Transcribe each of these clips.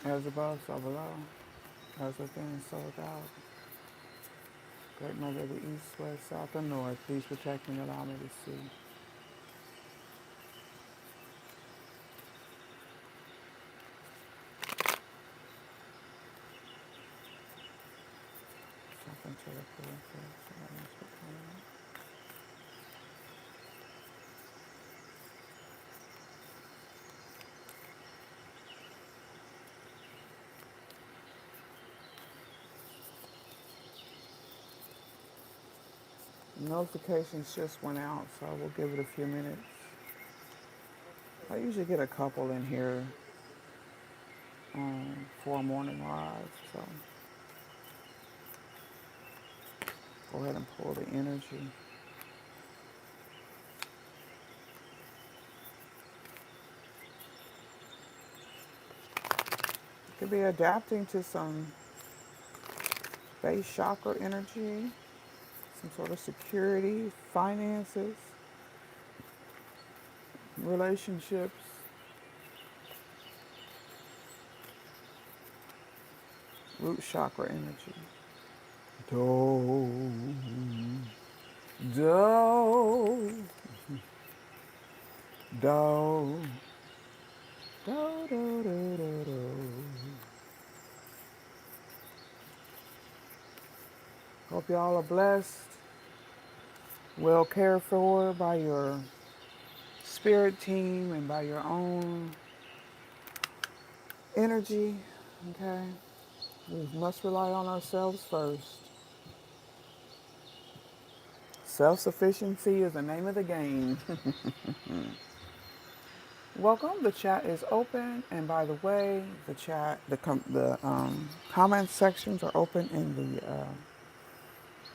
As above, so below. As within, so without. Great Mother of the East, West, South, and North, please protect me and allow me to see. Something to look forward to. Notifications just went out, so we'll give it a few minutes. I usually get a couple in here for a morning rise, so go ahead and pull the energy. Could be adapting to some base chakra energy, some sort of security, finances, relationships, root chakra energy. Do, do, do, do, do, do, do. Hope y'all are blessed, well cared for by your spirit team and by your own energy, okay? We must rely on ourselves first. Self-sufficiency is the name of the game. Welcome. The chat is open, and by the way, the comment sections are open in the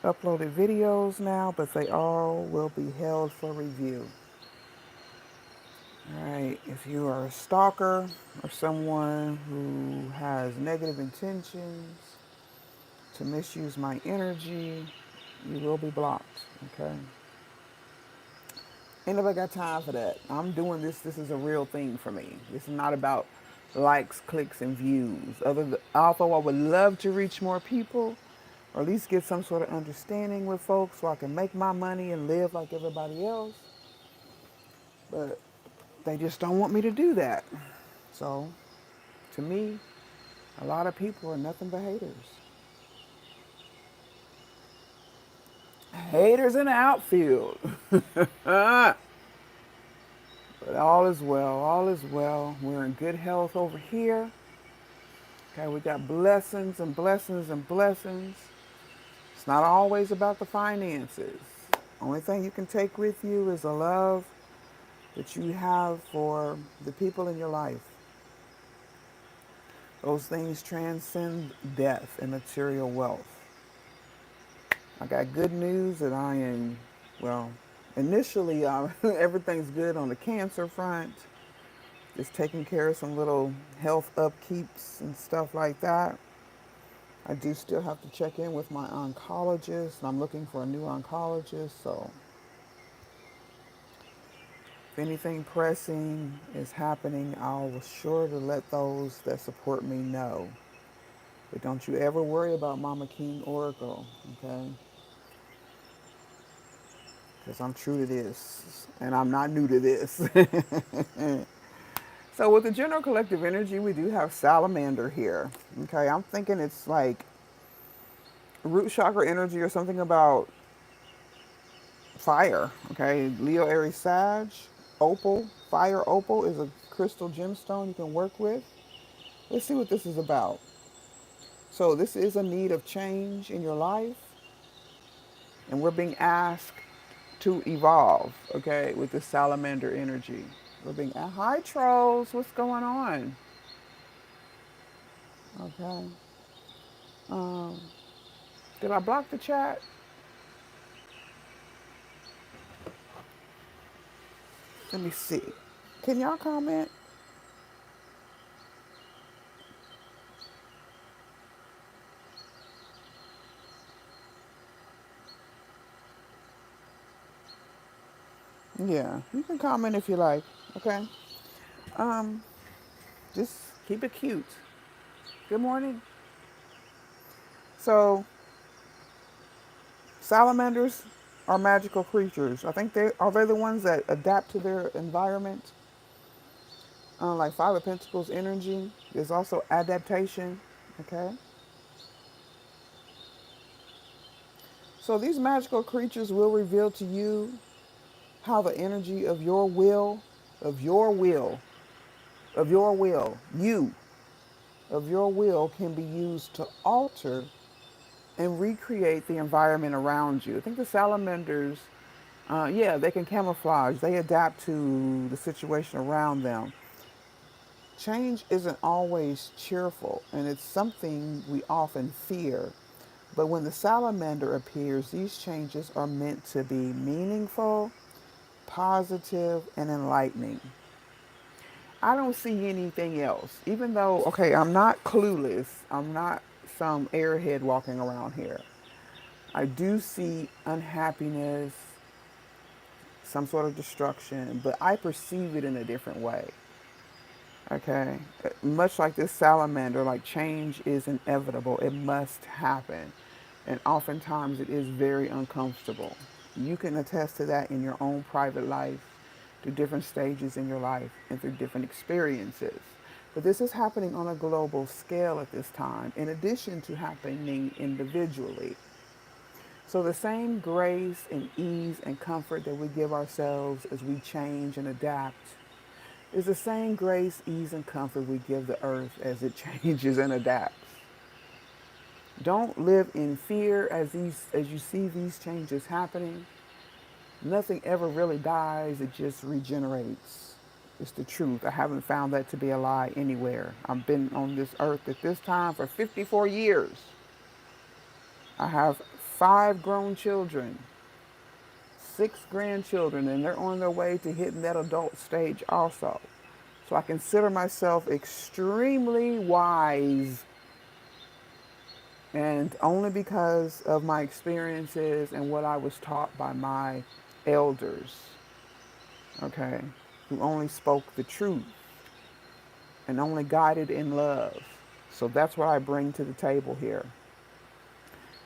uploaded videos now, but they all will be held for review. All right. If you are a stalker or someone who has negative intentions to misuse my energy, you will be blocked. Okay. Ain't nobody got time for that. I'm doing this. This is a real thing for me. This is not about likes, clicks, and views. Although I would love to reach more people, or at least get some sort of understanding with folks so I can make my money and live like everybody else. But they just don't want me to do that. So, to me, a lot of people are nothing but haters. Haters in the outfield. But all is well. All is well. We're in good health over here. Okay, we got blessings and blessings and blessings. It's not always about the finances. Only thing you can take with you is the love that you have for the people in your life. Those things transcend death and material wealth. I got good news that I am, well, initially everything's good on the cancer front. Just taking care of some little health upkeeps and stuff like that. I do still have to check in with my oncologist, and I'm looking for a new oncologist, so if anything pressing is happening, I'll be sure to let those that support me know. But don't you ever worry about Moma King Oracle, okay? Because I'm true to this, and I'm not new to this. So with the general collective energy, we do have salamander here, okay? I'm thinking it's like root chakra energy or something about fire, okay? Leo, Aries, Sag, opal, fire opal is a crystal gemstone you can work with. Let's see what this is about. So this is a need of change in your life, and we're being asked to evolve, okay, with this salamander energy. We're being asked, hi trolls, what's going on? Okay. Um, did I block the chat? Let me see. Can y'all comment? Yeah, you can comment if you like, okay? Um, just keep it cute. Good morning. So, salamanders are magical creatures. I think they the ones that adapt to their environment. Like Five of Pentacles energy, there's also adaptation. Okay, so these magical creatures will reveal to you how the energy of your will, of your will, of your will, you, of your will can be used to alter and recreate the environment around you. I think the salamanders, yeah, they can camouflage. They adapt to the situation around them. Change isn't always cheerful, and it's something we often fear. But when the salamander appears, these changes are meant to be meaningful, positive, and enlightening. I don't see anything else. Even though, okay, I'm not clueless, I'm not some airhead walking around here. I do see unhappiness, some sort of destruction, but I perceive it in a different way. Okay? Much like this salamander, like change is inevitable, it must happen. And oftentimes it is very uncomfortable. You can attest to that in your own private life, through different stages in your life, and through different experiences. But this is happening on a global scale at this time, in addition to happening individually. So the same grace and ease and comfort that we give ourselves as we change and adapt is the same grace, ease, and comfort we give the earth as it changes and adapts. Don't live in fear as you see these changes happening. Nothing ever really dies, it just regenerates. It's the truth. I haven't found that to be a lie anywhere. I've been on this earth at this time for 54 years. I have 5 grown children, 6 grandchildren, and they're on their way to hitting that adult stage also. So I consider myself extremely wise, and only because of my experiences and what I was taught by my elders, okay, who only spoke the truth and only guided in love. So that's what I bring to the table here.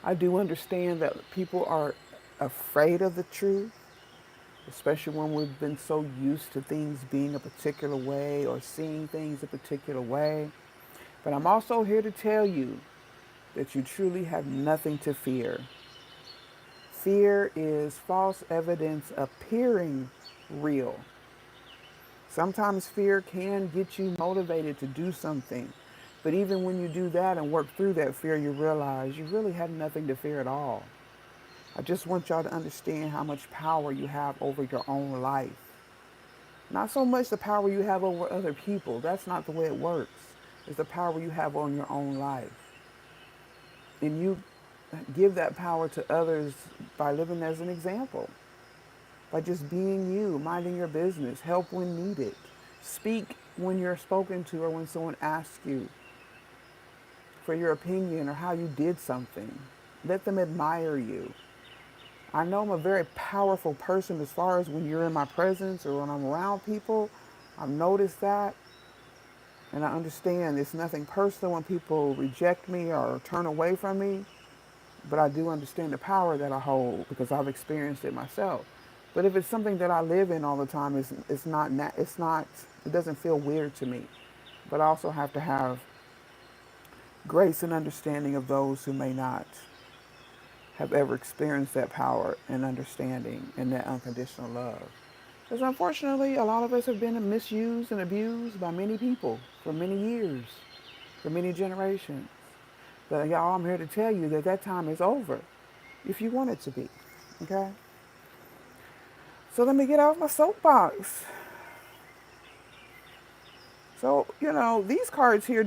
I do understand that people are afraid of the truth, especially when we've been so used to things being a particular way or seeing things a particular way. But I'm also here to tell you that you truly have nothing to fear. Fear is false evidence appearing real. Sometimes fear can get you motivated to do something. But even when you do that and work through that fear, you realize you really have nothing to fear at all. I just want y'all to understand how much power you have over your own life. Not so much the power you have over other people. That's not the way it works. It's the power you have on your own life. And you give that power to others by living as an example, by just being you, minding your business, help when needed, speak when you're spoken to or when someone asks you for your opinion or how you did something. Let them admire you. I know I'm a very powerful person as far as when you're in my presence or when I'm around people. I've noticed that, and I understand it's nothing personal when people reject me or turn away from me, but I do understand the power that I hold because I've experienced it myself. But if it's something that I live in all the time, it doesn't feel weird to me. But I also have to have grace and understanding of those who may not have ever experienced that power and understanding and that unconditional love. Because unfortunately, a lot of us have been misused and abused by many people for many years, for many generations. But y'all, I'm here to tell you that that time is over if you want it to be. Okay? So let me get off my soapbox. So, these cards here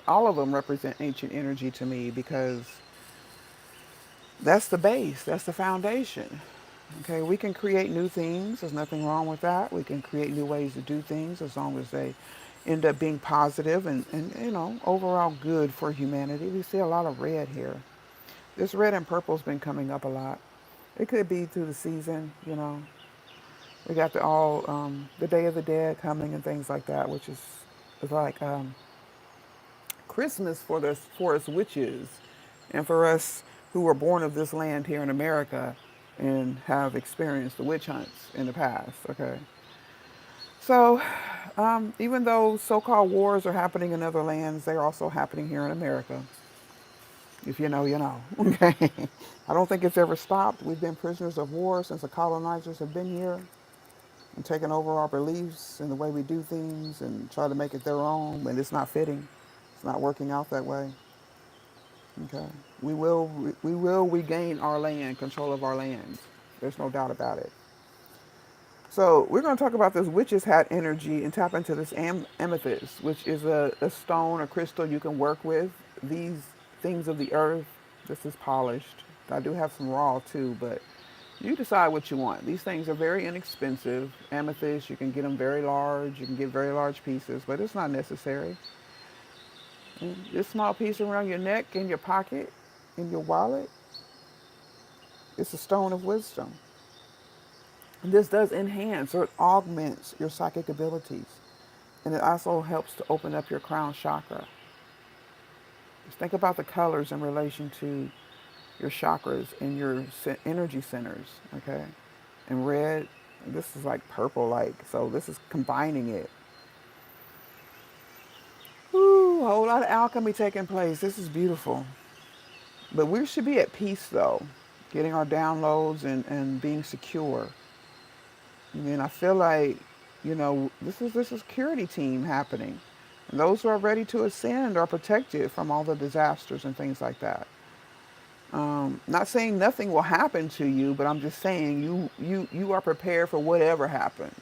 all of them represent ancient energy to me because that's the base, that's the foundation. Okay, we can create new things. There's nothing wrong with that. We can create new ways to do things as long as they end up being positive and overall good for humanity. We see a lot of red here. This red and purple's been coming up a lot. It could be through the season. We got the Day of the Dead coming and things like that, which is like Christmas for us witches, and for us who were born of this land here in America, and have experienced the witch hunts in the past. Okay, so even though so-called wars are happening in other lands, they're also happening here in America. If you know, you know. Okay, I don't think it's ever stopped. We've been prisoners of war since the colonizers have been here and taken over our beliefs and the way we do things and try to make it their own, and it's not fitting. It's not working out that way. Okay, we will regain our land, control of our lands. There's no doubt about it. So we're going to talk about this witch's hat energy and tap into this amethyst, which is a stone, a crystal you can work with. These things of the earth, this is polished. I do have some raw too, but you decide what you want. These things are very inexpensive. Amethyst, you can get them very large. You can get very large pieces, but it's not necessary. This small piece around your neck, in your pocket, in your wallet, it's a stone of wisdom. And this does enhance or it augments your psychic abilities. And it also helps to open up your crown chakra. Just think about the colors in relation to your chakras and your energy centers, okay? And red, this is like purple like, so this is combining it. Ooh, a whole lot of alchemy taking place. This is beautiful. But we should be at peace though, getting our downloads and being secure. I mean, I feel like, this is the security team happening. And those who are ready to ascend are protected from all the disasters and things like that. Not saying nothing will happen to you, but I'm just saying you are prepared for whatever happens.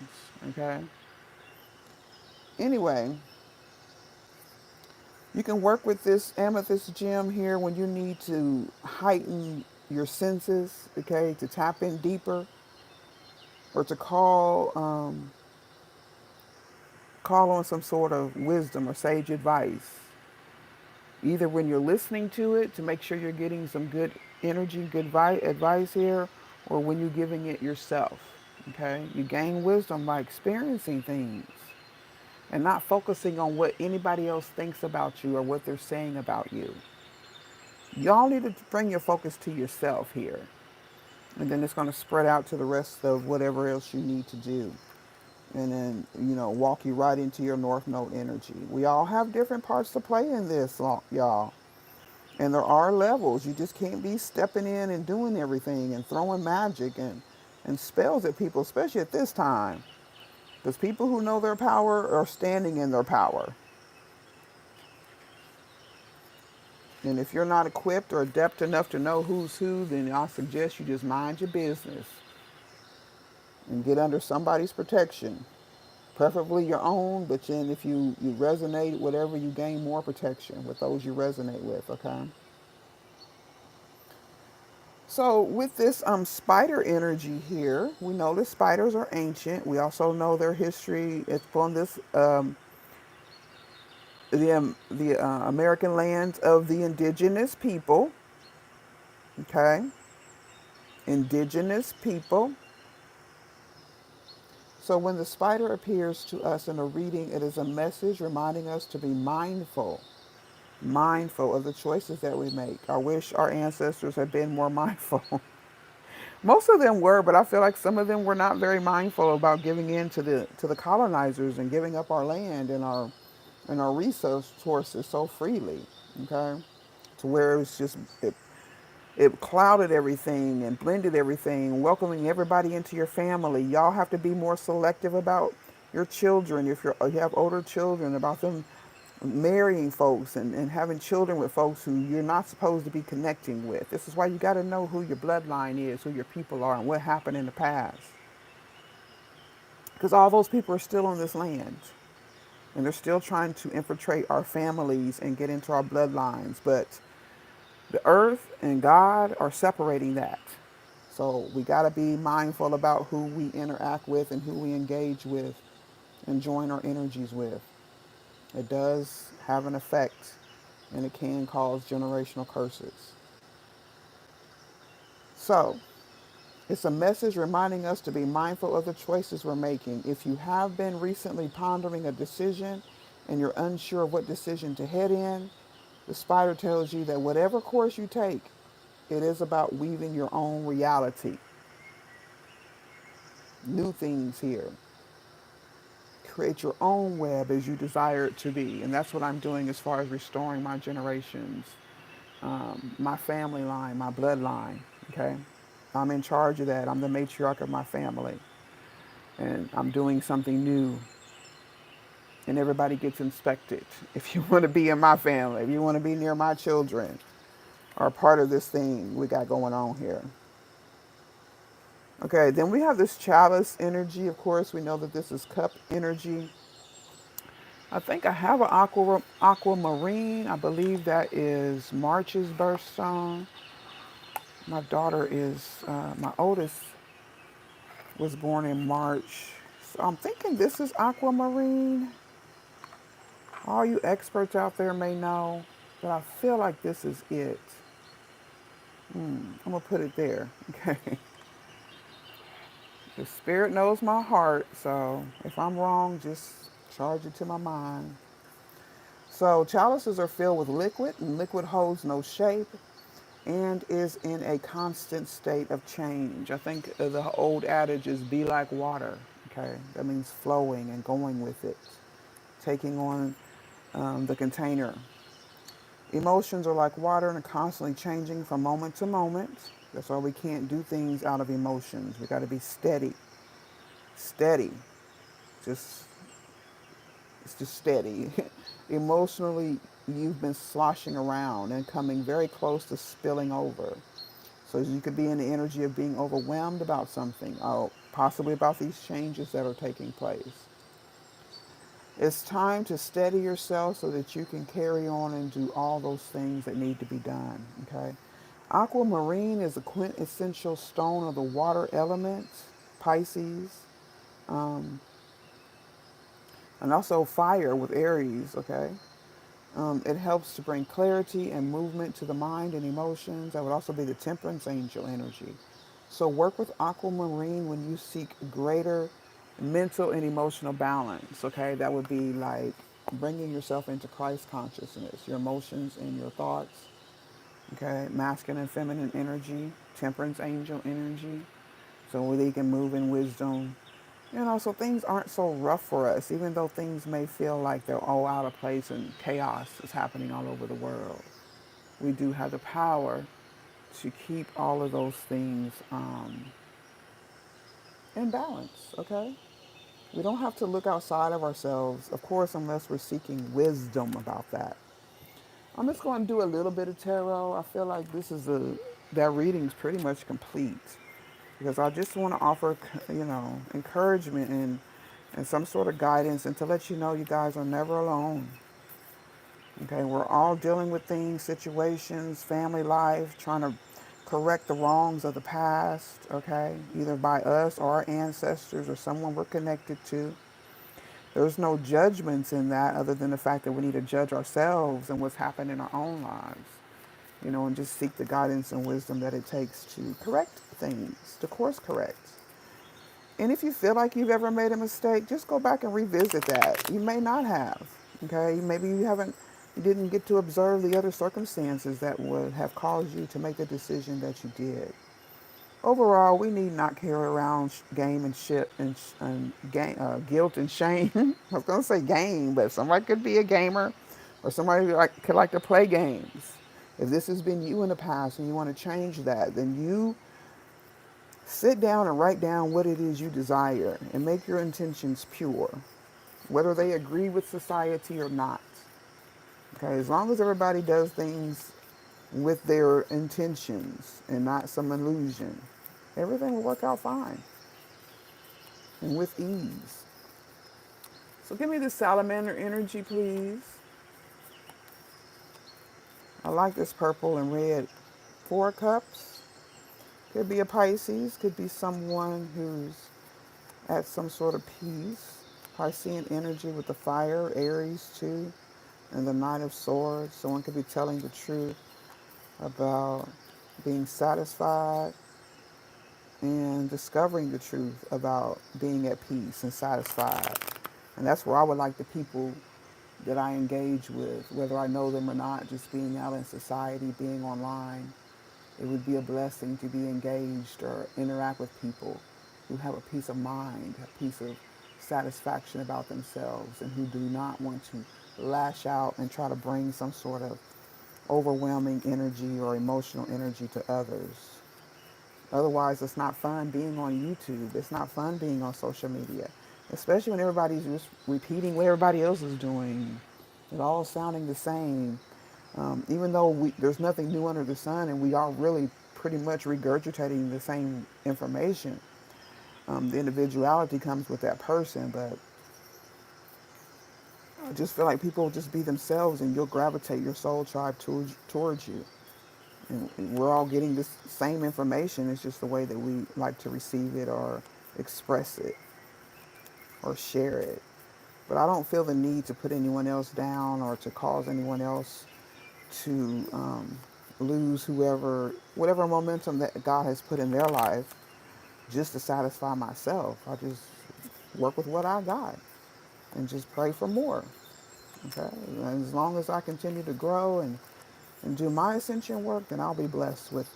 Okay. Anyway, you can work with this amethyst gem here when you need to heighten your senses. Okay, to tap in deeper, or to call on some sort of wisdom or sage advice. Either when you're listening to it to make sure you're getting some good energy, good advice here, or when you're giving it yourself. Okay? You gain wisdom by experiencing things and not focusing on what anybody else thinks about you or what they're saying about you. Y'all need to bring your focus to yourself here. And then it's going to spread out to the rest of whatever else you need to do. And then, walk you right into your North Node energy. We all have different parts to play in this, y'all. And there are levels. You just can't be stepping in and doing everything and throwing magic and spells at people, especially at this time. Because people who know their power are standing in their power. And if you're not equipped or adept enough to know who's who, then I suggest you just mind your business and get under somebody's protection, preferably your own, but then if you resonate, whatever, you gain more protection with those you resonate with, okay? So with this spider energy here, we know that spiders are ancient. We also know their history. It's from this the American lands of the indigenous people, okay? Indigenous people. So when the spider appears to us in a reading, it is a message reminding us to be mindful of the choices that we make. I wish our ancestors had been more mindful. Most of them were, but I feel like some of them were not very mindful about giving in to the colonizers and giving up our land and our resources so freely. Okay, to where it was just it clouded everything and blended everything, welcoming everybody into your family. Y'all have to be more selective about your children. If you have older children, about them marrying folks and having children with folks who you're not supposed to be connecting with. This is why you got to know who your bloodline is, who your people are, and what happened in the past. Because all those people are still on this land. And they're still trying to infiltrate our families and get into our bloodlines. But the earth and God are separating that. So we got to be mindful about who we interact with and who we engage with and join our energies with. It does have an effect, and it can cause generational curses. So it's a message reminding us to be mindful of the choices we're making. If you have been recently pondering a decision and you're unsure of what decision to head in, The spider tells you that whatever course you take, it is about weaving your own reality, new things here. Create your own web as you desire it to be. And that's what I'm doing as far as restoring my generations, my family line, my bloodline. Okay? I'm in charge of that. I'm the matriarch of my family. And I'm doing something new. And everybody gets inspected. If you want to be in my family, if you want to be near my children, are part of this thing we got going on here. Okay, then we have this chalice energy. Of course, we know that this is cup energy. I think I have an aquamarine. I believe that is March's birthstone. My daughter is, my oldest was born in March. So I'm thinking this is aquamarine. All you experts out there may know, but I feel like this is it. I'm going to put it there. Okay. The spirit knows my heart, so if I'm wrong, just charge it to my mind. So chalices are filled with liquid, and liquid holds no shape and is in a constant state of change. I think the old adage is be like water. Okay, that means flowing and going with it, taking on the container. Emotions are like water and are constantly changing from moment to moment. That's why we can't do things out of emotions. We got to be steady, steady. Just It's just steady. Emotionally, you've been sloshing around and coming very close to spilling over. So you could be in the energy of being overwhelmed about something, or possibly about these changes that are taking place. It's time to steady yourself so that you can carry on and do all those things that need to be done. Okay. Aquamarine is a quintessential stone of the water element, Pisces. Um, and also fire with Aries, okay? It helps to bring clarity and movement to the mind and emotions. That would also be the temperance angel energy. So work with aquamarine when you seek greater mental and emotional balance, okay? That would be like bringing yourself into Christ consciousness, your emotions and your thoughts, okay? Masculine and feminine energy, temperance angel energy. So they can move in wisdom. So things aren't so rough for us, even though things may feel like they're all out of place and chaos is happening all over the world. We do have the power to keep all of those things in balance, okay? We don't have to look outside of ourselves, of course, unless we're seeking wisdom about that. I'm just going to do a little bit of tarot. I feel like that reading's pretty much complete because I just want to offer, encouragement and some sort of guidance and to let you know you guys are never alone. Okay, we're all dealing with things, situations, family life, trying to correct the wrongs of the past, okay, either by us or our ancestors or someone we're connected to. There's no judgments in that other than the fact that we need to judge ourselves and what's happened in our own lives, and just seek the guidance and wisdom that it takes to correct things, to course correct. And if you feel like you've ever made a mistake, just go back and revisit that. You may not have, okay? Maybe you didn't get to observe the other circumstances that would have caused you to make the decision that you did. Overall, we need not carry around game and shit and guilt and shame. I was going to say game, but somebody could be a gamer or somebody could like to play games. If this has been you in the past and you want to change that, then you sit down and write down what it is you desire and make your intentions pure, whether they agree with society or not. Okay, as long as everybody does things with their intentions and not some illusion, everything will work out fine and with ease. So give me the salamander energy, please. I like this purple and red. 4 cups. Could be a Pisces, could be someone who's at some sort of peace. Piscean energy with the fire, Aries too, and the Knight of Swords. Someone could be telling the truth about being satisfied and discovering the truth about being at peace and satisfied. And that's where I would like the people that I engage with, whether I know them or not, just being out in society, being online. It would be a blessing to be engaged or interact with people who have a peace of mind, a piece of satisfaction about themselves, and who do not want to lash out and try to bring some sort of overwhelming energy or emotional energy to others. Otherwise, it's not fun being on YouTube. It's not fun being on social media, especially when everybody's just repeating what everybody else is doing. It's all sounding the same. Even though there's nothing new under the sun and we are really pretty much regurgitating the same information, the individuality comes with that person. But I just feel like people will just be themselves and you'll gravitate your soul tribe towards you. And we're all getting this same information. It's just the way that we like to receive it or express it or share it. But I don't feel the need to put anyone else down or to cause anyone else to lose whatever momentum that God has put in their life just to satisfy myself. I just work with what I got and just pray for more. Okay? And as long as I continue to grow and do my ascension work, then I'll be blessed with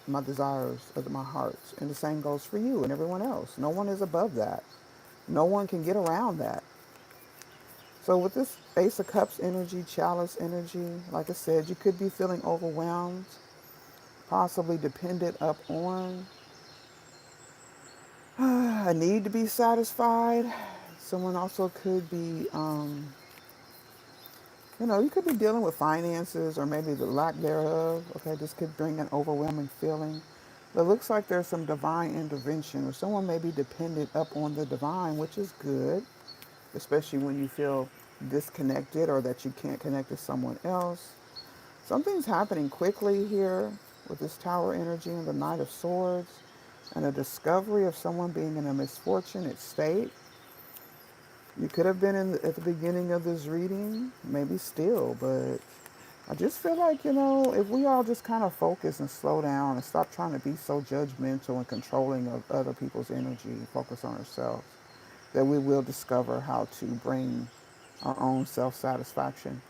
my desires of my heart. And the same goes for you and everyone else. No one is above that. No one can get around that. So with this Ace of Cups energy, Chalice energy, like I said, you could be feeling overwhelmed, possibly dependent upon a need to be satisfied. Someone also could be, you could be dealing with finances or maybe the lack thereof. Okay, this could bring an overwhelming feeling. But it looks like there's some divine intervention or someone may be dependent upon the divine, which is good, especially when you feel disconnected or that you can't connect to someone else. Something's happening quickly here with this Tower energy and the Knight of Swords and a discovery of someone being in a misfortunate state. You could have been at the beginning of this reading, maybe still, but I just feel like, if we all just kind of focus and slow down and stop trying to be so judgmental and controlling of other people's energy, focus on ourselves, that we will discover how to bring our own self-satisfaction.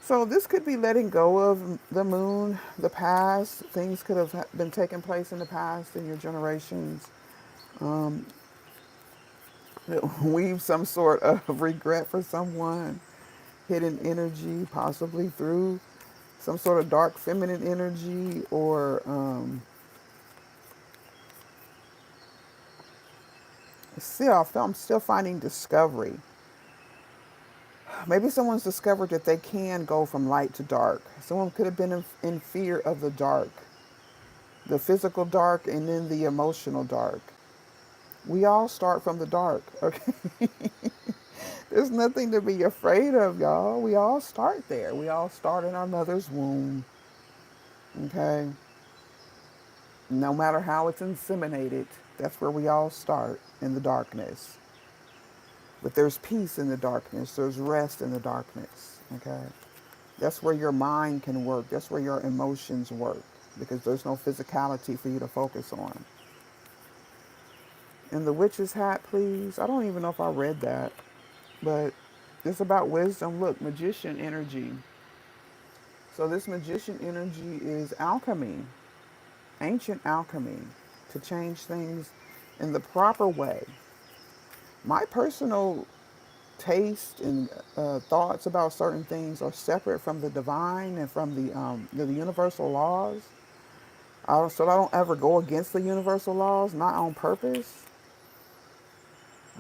So this could be letting go of the moon, the past. Things could have been taking place in the past in your generations. Weave some sort of regret for someone, hidden energy, possibly through some sort of dark feminine energy or I'm still finding discovery. Maybe someone's discovered that they can go from light to dark. Someone could have been in fear of the dark, the physical dark, and then the emotional dark. We all start from the dark, okay? There's nothing to be afraid of, y'all. We all start there. We all start in our mother's womb, okay? No matter how it's inseminated, that's where we all start, in the darkness. But there's peace in the darkness. There's rest in the darkness, okay? That's where your mind can work. That's where your emotions work because there's no physicality for you to focus on. And the witch's hat, please. I don't even know if I read that, but it's about wisdom. Look, magician energy. So this magician energy is alchemy, ancient alchemy, to change things in the proper way. My personal taste and thoughts about certain things are separate from the divine and from the universal laws. So I don't ever go against the universal laws, not on purpose.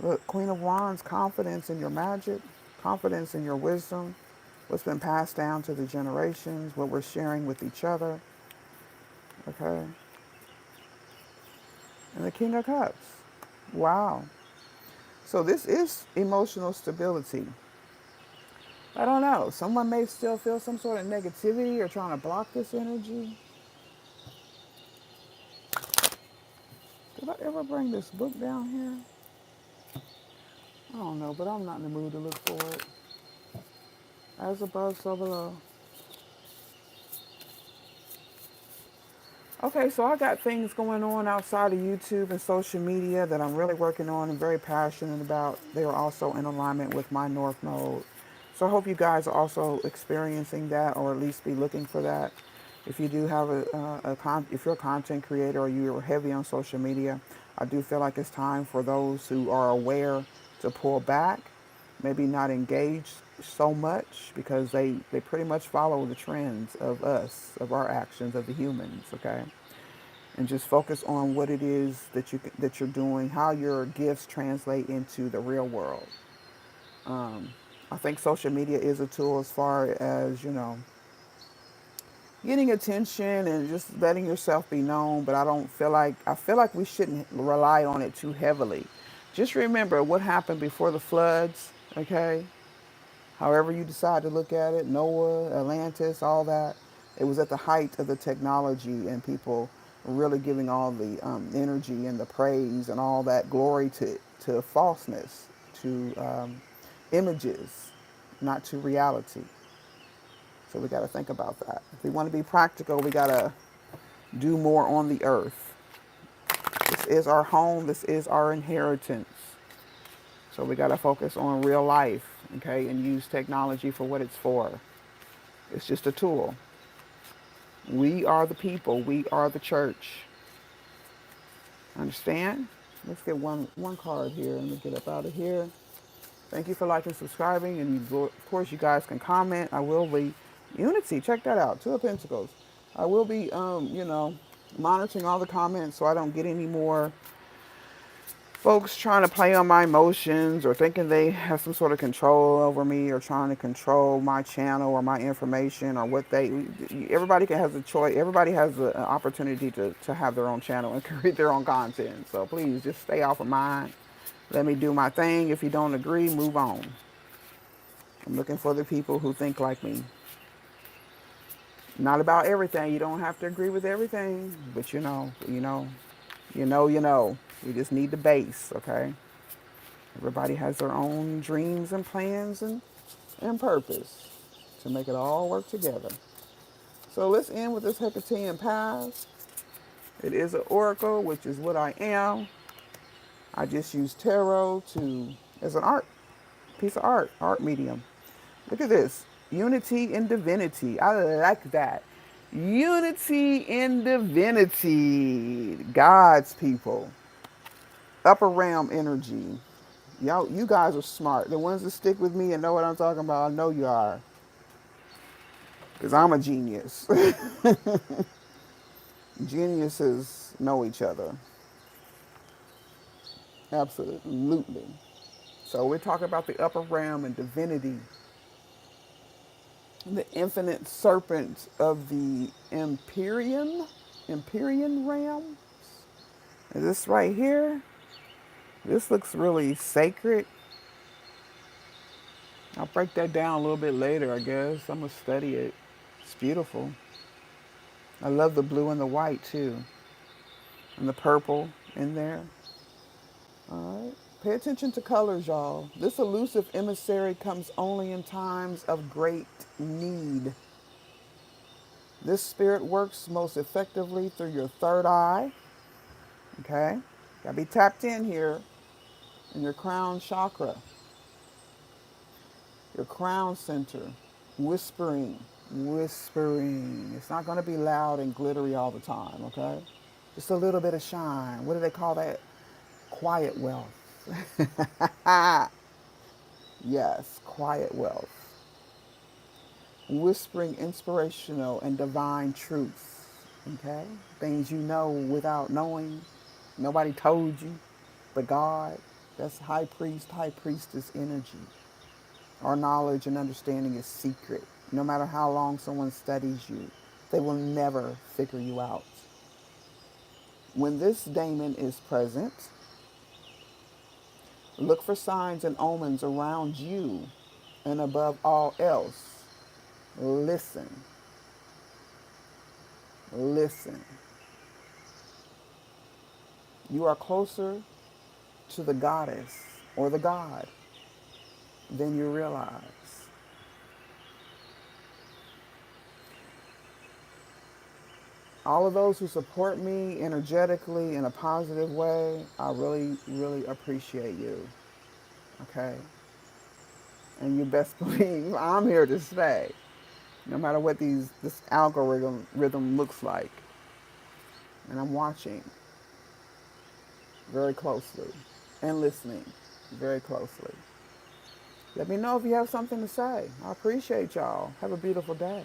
Look, Queen of Wands, confidence in your magic, confidence in your wisdom, what's been passed down to the generations, what we're sharing with each other. Okay. And the King of Cups. Wow. So this is emotional stability. I don't know. Someone may still feel some sort of negativity or trying to block this energy. Did I ever bring this book down here? I don't know, but I'm not in the mood to look for it. As above, so below. Okay, so I got things going on outside of YouTube and social media that I'm really working on and very passionate about. They are also in alignment with my North Node. So I hope you guys are also experiencing that, or at least be looking for that. If you do have if you're a content creator or you're heavy on social media, I do feel like it's time for those who are aware to pull back, maybe not engage so much because they pretty much follow the trends of us, of our actions, of the humans, okay? And just focus on what it is that you're doing, how your gifts translate into the real world. I think social media is a tool as far as, getting attention and just letting yourself be known, but I feel like we shouldn't rely on it too heavily. Just remember what happened before the floods, okay? However you decide to look at it, Noah, Atlantis, all that. It was at the height of the technology and people really giving all the energy and the praise and all that glory to falseness, to images, not to reality. So we got to think about that. If we want to be practical, we got to do more on the earth. This is our home. This is our inheritance. So we got to focus on real life, okay, and use technology for what it's for. It's just a tool. We are the people. We are the church. Understand? Let's get one card here. Let me get up out of here. Thank you for liking, subscribing, and of course you guys can comment. I will be Unity. Check that out. Two of Pentacles. I will be, monitoring all the comments so I don't get any more folks trying to play on my emotions or thinking they have some sort of control over me or trying to control my channel or my information or what everybody can has a choice. Everybody has an opportunity to have their own channel and create their own content. So please just stay off of mine. Let me do my thing. If you don't agree, move on. I'm looking for the people who think like me. Not about everything. You don't have to agree with everything, but We just need the base, okay? Everybody has their own dreams and plans and purpose to make it all work together. So let's end with this Hecatean Path. It is an oracle, which is what I am. I just use tarot as an piece of art medium. Look at this. Unity in divinity. I like that. Unity in divinity. God's people. Upper realm energy. Y'all, you guys are smart. The ones that stick with me and know what I'm talking about, I know you are. Because I'm a genius. Geniuses know each other. Absolutely. So we're talking about the upper realm and divinity. The infinite serpent of the Empyrean realm. Is this right here? This looks really sacred. I'll break that down a little bit later, I guess. I'm going to study it. It's beautiful. I love the blue and the white too. And the purple in there. All right. Pay attention to colors, y'all. This elusive emissary comes only in times of great need. This spirit works most effectively through your third eye. Okay? Gotta be tapped in here in your crown chakra, your crown center. Whispering, whispering. It's not gonna be loud and glittery all the time, okay? Just a little bit of shine. What do they call that? Quiet wealth. Yes, quiet wealth. Whispering inspirational and divine truths. Okay? Things you know without knowing. Nobody told you but God. That's high priest, high priestess energy. Our knowledge and understanding is secret. No matter how long someone studies you, they will never figure you out. When this daemon is present, look for signs and omens around you, and above all else, listen. Listen. You are closer to the goddess or the god than you realize. All of those who support me energetically in a positive way, I really, really appreciate you. Okay? And you best believe I'm here to stay. No matter what this algorithm rhythm looks like. And I'm watching very closely and listening very closely. Let me know if you have something to say. I appreciate y'all. Have a beautiful day.